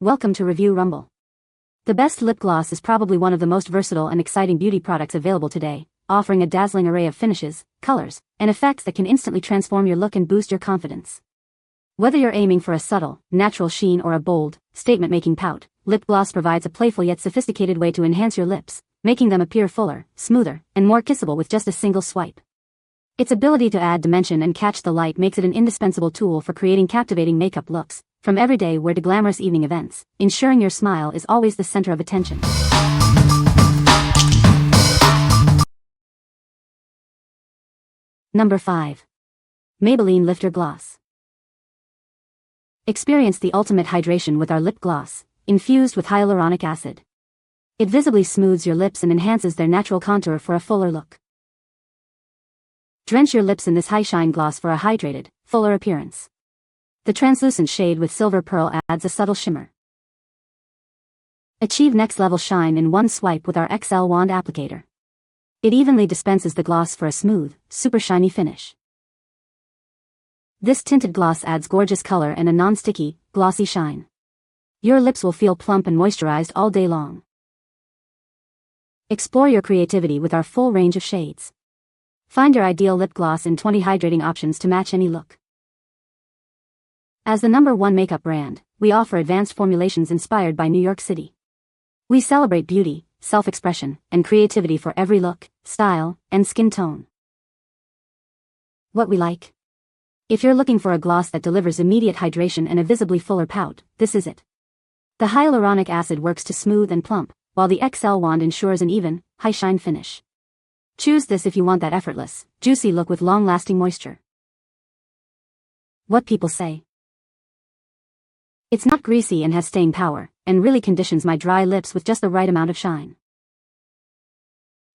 Welcome to Review Rumble. The best lip gloss is probably one of the most versatile and exciting beauty products available today, offering a dazzling array of finishes, colors, and effects that can instantly transform your look and boost your confidence. Whether you're aiming for a subtle, natural sheen or a bold, statement-making pout, lip gloss provides a playful yet sophisticated way to enhance your lips, making them appear fuller, smoother, and more kissable with just a single swipe. Its ability to add dimension and catch the light makes it an indispensable tool for creating captivating makeup looks, from everyday wear to glamorous evening events, ensuring your smile is always the center of attention. Number 5. Maybelline Lifter Gloss. Experience the ultimate hydration with our lip gloss, infused with hyaluronic acid. It visibly smooths your lips and enhances their natural contour for a fuller look. Drench your lips in this high-shine gloss for a hydrated, fuller appearance. The translucent shade with silver pearl adds a subtle shimmer. Achieve next-level shine in one swipe with our XL wand applicator. It evenly dispenses the gloss for a smooth, super shiny finish. This tinted gloss adds gorgeous color and a non-sticky, glossy shine. Your lips will feel plump and moisturized all day long. Explore your creativity with our full range of shades. Find your ideal lip gloss in 20 hydrating options to match any look. As the #1 makeup brand, we offer advanced formulations inspired by New York City. We celebrate beauty, self-expression, and creativity for every look, style, and skin tone. What we like. If you're looking for a gloss that delivers immediate hydration and a visibly fuller pout, this is it. The hyaluronic acid works to smooth and plump, while the XL wand ensures an even, high-shine finish. Choose this if you want that effortless, juicy look with long-lasting moisture. What people say. It's not greasy and has staying power, and really conditions my dry lips with just the right amount of shine.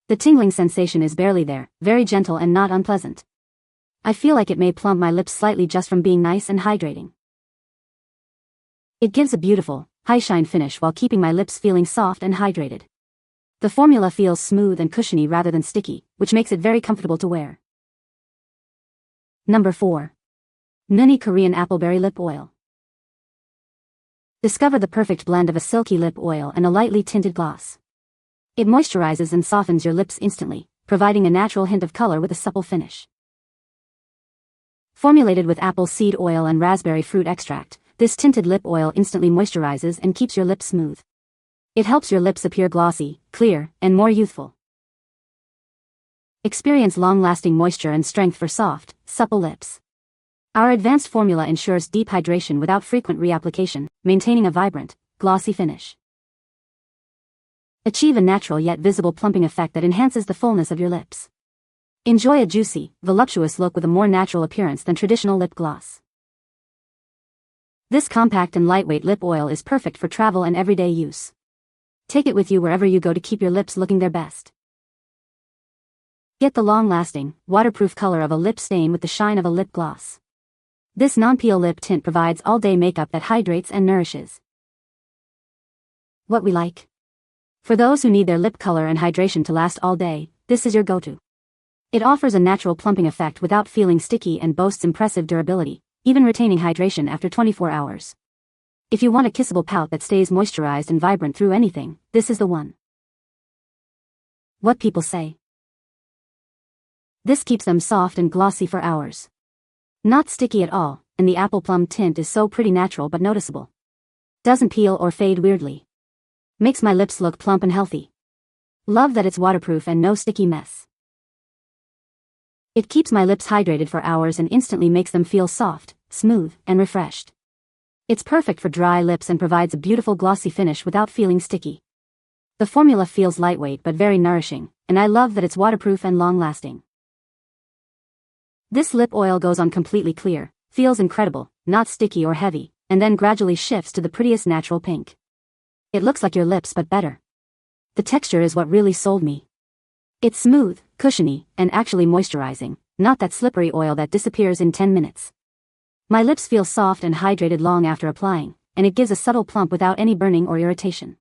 The tingling sensation is barely there, very gentle and not unpleasant. I feel like it may plump my lips slightly just from being nice and hydrating. It gives a beautiful, high-shine finish while keeping my lips feeling soft and hydrated. The formula feels smooth and cushiony rather than sticky, which makes it very comfortable to wear. Number 4. NOONI Korean Appleberry Lip Oil. Discover the perfect blend of a silky lip oil and a lightly tinted gloss. It moisturizes and softens your lips instantly, providing a natural hint of color with a supple finish. Formulated with apple seed oil and raspberry fruit extract, this tinted lip oil instantly moisturizes and keeps your lips smooth. It helps your lips appear glossy, clear, and more youthful. Experience long-lasting moisture and strength for soft, supple lips. Our advanced formula ensures deep hydration without frequent reapplication, maintaining a vibrant, glossy finish. Achieve a natural yet visible plumping effect that enhances the fullness of your lips. Enjoy a juicy, voluptuous look with a more natural appearance than traditional lip gloss. This compact and lightweight lip oil is perfect for travel and everyday use. Take it with you wherever you go to keep your lips looking their best. Get the long-lasting, waterproof color of a lip stain with the shine of a lip gloss. This non-peel lip tint provides all-day makeup that hydrates and nourishes. What we like. For those who need their lip color and hydration to last all day, this is your go-to. It offers a natural plumping effect without feeling sticky and boasts impressive durability, even retaining hydration after 24 hours. If you want a kissable pout that stays moisturized and vibrant through anything, this is the one. What people say. This keeps them soft and glossy for hours. Not sticky at all, and the apple plum tint is so pretty natural but noticeable. Doesn't peel or fade weirdly. Makes my lips look plump and healthy. Love that it's waterproof and no sticky mess. It keeps my lips hydrated for hours and instantly makes them feel soft, smooth, and refreshed. It's perfect for dry lips and provides a beautiful glossy finish without feeling sticky. The formula feels lightweight but very nourishing, and I love that it's waterproof and long-lasting. This lip oil goes on completely clear, feels incredible, not sticky or heavy, and then gradually shifts to the prettiest natural pink. It looks like your lips but better. The texture is what really sold me. It's smooth, cushiony, and actually moisturizing, not that slippery oil that disappears in 10 minutes. My lips feel soft and hydrated long after applying, and it gives a subtle plump without any burning or irritation.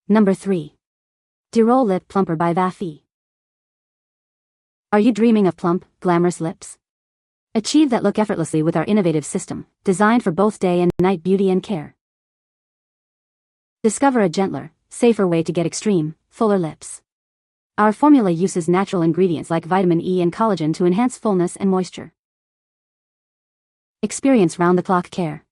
Number 3. DEROL Lip Plumper by Vafee. Are you dreaming of plump, glamorous lips? Achieve that look effortlessly with our innovative system, designed for both day and night beauty and care. Discover a gentler, safer way to get extreme, fuller lips. Our formula uses natural ingredients like vitamin E and collagen to enhance fullness and moisture. Experience round-the-clock care.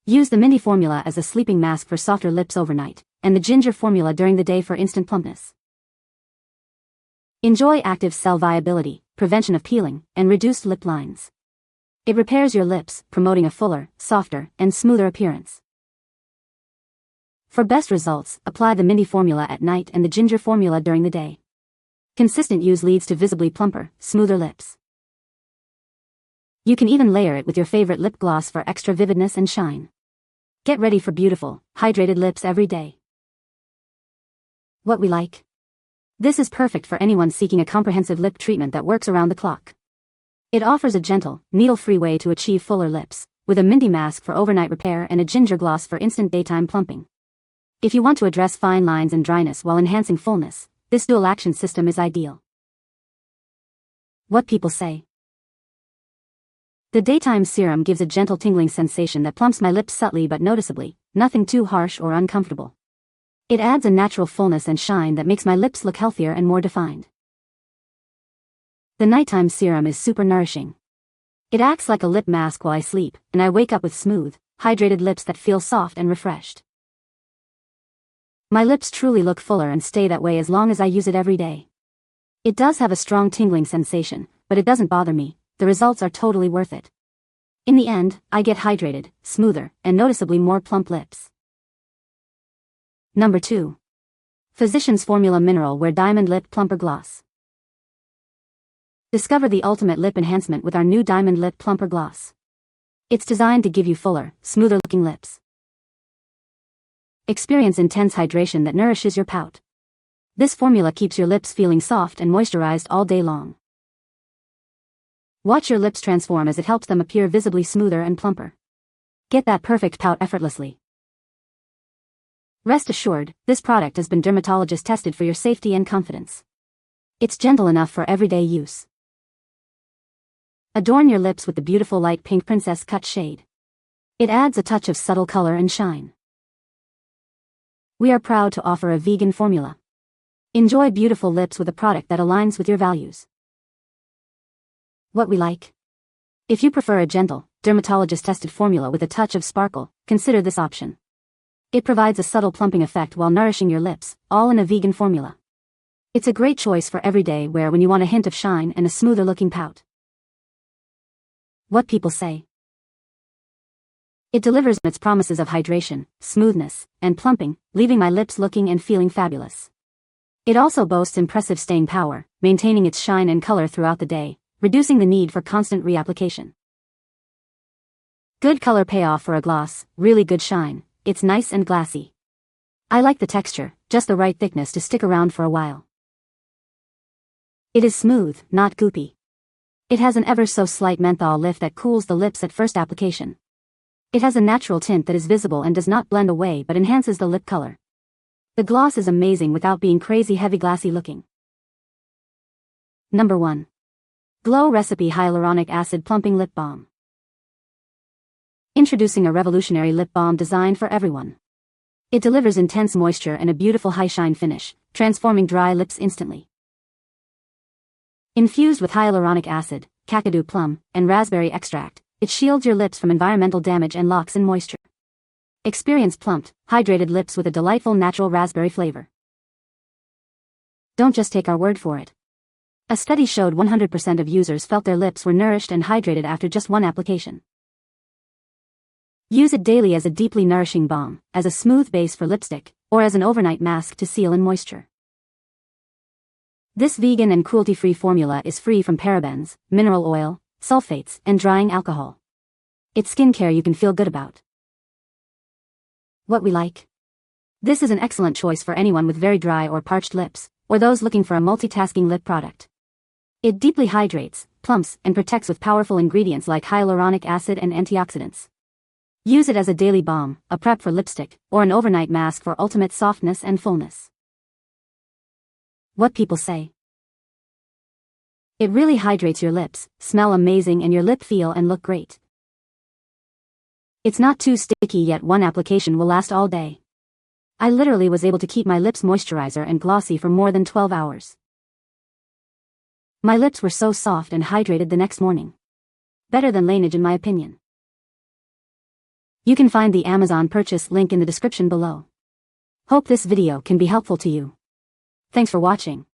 Use the Minty formula as a sleeping mask for softer lips overnight, and the ginger formula during the day for instant plumpness. Enjoy active cell viability, prevention of peeling, and reduced lip lines. It repairs your lips, promoting a fuller, softer, and smoother appearance. For best results, apply the Minty formula at night and the ginger formula during the day. Consistent use leads to visibly plumper, smoother lips. You can even layer it with your favorite lip gloss for extra vividness and shine. Get ready for beautiful, hydrated lips every day. What we like. This is perfect for anyone seeking a comprehensive lip treatment that works around the clock. It offers a gentle, needle-free way to achieve fuller lips, with a Minty mask for overnight repair and a ginger gloss for instant daytime plumping. If you want to address fine lines and dryness while enhancing fullness, this dual-action system is ideal. What people say. The daytime serum gives a gentle tingling sensation that plumps my lips subtly but noticeably, nothing too harsh or uncomfortable. It adds a natural fullness and shine that makes my lips look healthier and more defined. The nighttime serum is super nourishing. It acts like a lip mask while I sleep, and I wake up with smooth, hydrated lips that feel soft and refreshed. My lips truly look fuller and stay that way as long as I use it every day. It does have a strong tingling sensation, but it doesn't bother me. The results are totally worth it. In the end, I get hydrated, smoother, and noticeably more plump lips. Number 2. Physicians Formula Mineral Wear Diamond Lip Plumper Gloss. Discover the ultimate lip enhancement with our new Diamond Lip Plumper Gloss. It's designed to give you fuller, smoother-looking lips. Experience intense hydration that nourishes your pout. This formula keeps your lips feeling soft and moisturized all day long. Watch your lips transform as it helps them appear visibly smoother and plumper. Get that perfect pout effortlessly. Rest assured, this product has been dermatologist tested for your safety and confidence. It's gentle enough for everyday use. Adorn your lips with the beautiful light pink princess cut shade. It adds a touch of subtle color and shine. We are proud to offer a vegan formula. Enjoy beautiful lips with a product that aligns with your values. What we like. If you prefer a gentle, dermatologist-tested formula with a touch of sparkle, consider this option. It provides a subtle plumping effect while nourishing your lips, all in a vegan formula. It's a great choice for everyday wear when you want a hint of shine and a smoother-looking pout. What people say. It delivers its promises of hydration, smoothness, and plumping, leaving my lips looking and feeling fabulous. It also boasts impressive staying power, maintaining its shine and color throughout the day, reducing the need for constant reapplication. Good color payoff for a gloss, really good shine. It's nice and glassy. I like the texture, just the right thickness to stick around for a while. It is smooth, not goopy. It has an ever so slight menthol lift that cools the lips at first application. It has a natural tint that is visible and does not blend away but enhances the lip color. The gloss is amazing without being crazy heavy glassy looking. Number 1. Glow Recipe Hyaluronic Acid Plumping Lip Balm. Introducing a revolutionary lip balm designed for everyone. It delivers intense moisture and a beautiful high shine finish, transforming dry lips instantly. Infused with hyaluronic acid, kakadu plum, and raspberry extract, it shields your lips from environmental damage and locks in moisture. Experience plumped, hydrated lips with a delightful natural raspberry flavor. Don't just take our word for it. A study showed 100% of users felt their lips were nourished and hydrated after just one application. Use it daily as a deeply nourishing balm, as a smooth base for lipstick, or as an overnight mask to seal in moisture. This vegan and cruelty-free formula is free from parabens, mineral oil, sulfates, and drying alcohol. It's skincare you can feel good about. What we like. This is an excellent choice for anyone with very dry or parched lips, or those looking for a multitasking lip product. It deeply hydrates, plumps, and protects with powerful ingredients like hyaluronic acid and antioxidants. Use it as a daily balm, a prep for lipstick, or an overnight mask for ultimate softness and fullness. What people say. It really hydrates your lips, smell amazing, and your lip feel and look great. It's not too sticky, yet one application will last all day. I literally was able to keep my lips moisturizer and glossy for more than 12 hours. My lips were so soft and hydrated the next morning. Better than Laneige in my opinion. You can find the Amazon purchase link in the description below. Hope this video can be helpful to you. Thanks for watching.